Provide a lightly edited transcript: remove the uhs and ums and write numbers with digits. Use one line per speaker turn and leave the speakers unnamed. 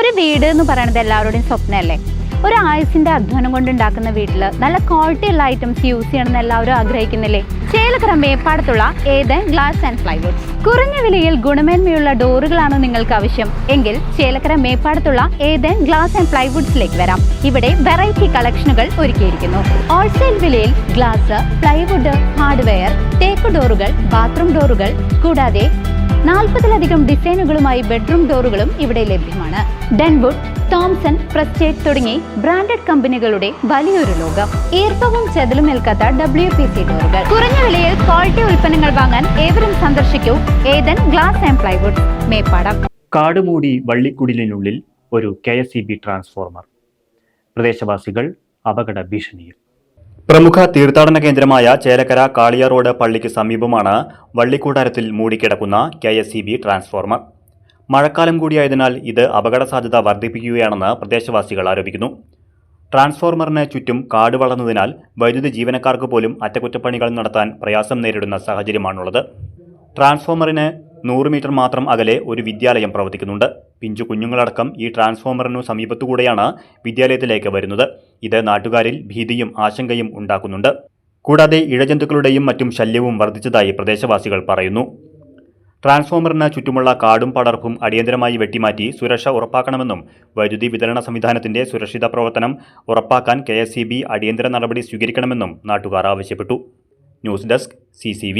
ഒരു വീട് എന്ന് പറയുന്നത് എല്ലാവരുടെയും സ്വപ്നമല്ലേ? ഒരു ആയുസിന്റെ അധ്വാനം കൊണ്ടുണ്ടാക്കുന്ന വീട്ടിൽ നല്ല ക്വാളിറ്റി ഉള്ള ഐറ്റംസ് യൂസ് ചെയ്യണമെന്ന് എല്ലാവരും ആഗ്രഹിക്കുന്നില്ലേ? ചേലക്കര മേപ്പാടത്തുള്ള ഏദൻ ഗ്ലാസ് ആൻഡ് പ്ലൈവുഡ്സ്. കുറഞ്ഞ വിലയിൽ ഗുണമേന്മയുള്ള ഡോറുകളാണോ നിങ്ങൾക്ക് ആവശ്യം എങ്കിൽ ചേലക്കര മേപ്പാടത്തുള്ള ഏദൻ ഗ്ലാസ് ആൻഡ് പ്ലൈവുഡ്സിലേക്ക് വരാം. ഇവിടെ വെറൈറ്റി കളക്ഷനുകൾ ഒരുക്കിയിരിക്കുന്നു. ഹോൾസെയിൽ വിലയിൽ ഗ്ലാസ്, പ്ലൈവുഡ്, ഹാർഡ്വെയർ, തേക്ക് ഡോറുകൾ, ബാത്റൂം ഡോറുകൾ കൂടാതെ 40-ലധികം ഡിസൈനുകളുമായി ബെഡ്റൂം ഡോറുകളും ഇവിടെ ലഭ്യമാണ്. ഡെൻവുഡ്, തോംസൺ, പ്രസ്റ്റേജ് തുടങ്ങി ബ്രാൻഡഡ് കമ്പനികളുടെ വലിയൊരു ലോകം. ഈർപ്പവും ചെതലും ഏൽക്കാത്ത WPC ഡോറുകൾ. കുറഞ്ഞ വിലയിൽ ക്വാളിറ്റി ഉൽപ്പന്നങ്ങൾ വാങ്ങാൻ ഏവരും സന്ദർശിക്കൂ Eden glass and plywood, Meppadam.
കാടുമൂടി വള്ളിക്കുടിലിനുള്ളിൽ ഒരു KSEB ട്രാൻസ്ഫോർമർ. പ്രദേശവാസികൾ അപകട ഭീഷണിയിൽ. പ്രമുഖ തീർത്ഥാടന കേന്ദ്രമായ ചേലക്കര കാളിയ റോഡ് പള്ളിക്ക് സമീപമാണ് വള്ളിക്കൂടാരത്തിൽ മൂടിക്കിടക്കുന്ന KSEB ട്രാൻസ്ഫോർമർ. മഴക്കാലം കൂടിയായതിനാൽ ഇത് അപകട സാധ്യത വർദ്ധിപ്പിക്കുകയാണെന്ന് പ്രദേശവാസികൾ ആരോപിക്കുന്നു. ട്രാൻസ്ഫോർമറിന് ചുറ്റും കാട് വളർന്നതിനാൽ വൈദ്യുതി ജീവനക്കാർക്ക് പോലും അറ്റകുറ്റപ്പണികൾ നടത്താൻ പ്രയാസം നേരിടുന്ന സാഹചര്യമാണുള്ളത്. ട്രാൻസ്ഫോമറിന് 100 മീറ്റർ മാത്രം അകലെ ഒരു വിദ്യാലയം പ്രവർത്തിക്കുന്നുണ്ട്. പിഞ്ചു കുഞ്ഞുങ്ങളടക്കം ഈ ട്രാൻസ്ഫോമറിനു സമീപത്തുകൂടെയാണ് വിദ്യാലയത്തിലേക്ക് വരുന്നത്. ഇത് നാട്ടുകാരിൽ ഭീതിയും ആശങ്കയും ഉണ്ടാക്കുന്നുണ്ട്. കൂടാതെ ഇഴജന്തുക്കളുടെയും മറ്റും ശല്യവും വർദ്ധിച്ചതായി പ്രദേശവാസികൾ പറയുന്നു. ട്രാൻസ്ഫോമറിന് ചുറ്റുമുള്ള കാടും പടർപ്പും അടിയന്തരമായി വെട്ടിമാറ്റി സുരക്ഷ ഉറപ്പാക്കണമെന്നും വൈദ്യുതി വിതരണ സംവിധാനത്തിന്റെ സുരക്ഷിത പ്രവർത്തനം ഉറപ്പാക്കാൻ KSEB അടിയന്തര നടപടി സ്വീകരിക്കണമെന്നും നാട്ടുകാർ ആവശ്യപ്പെട്ടു. News desk CCV.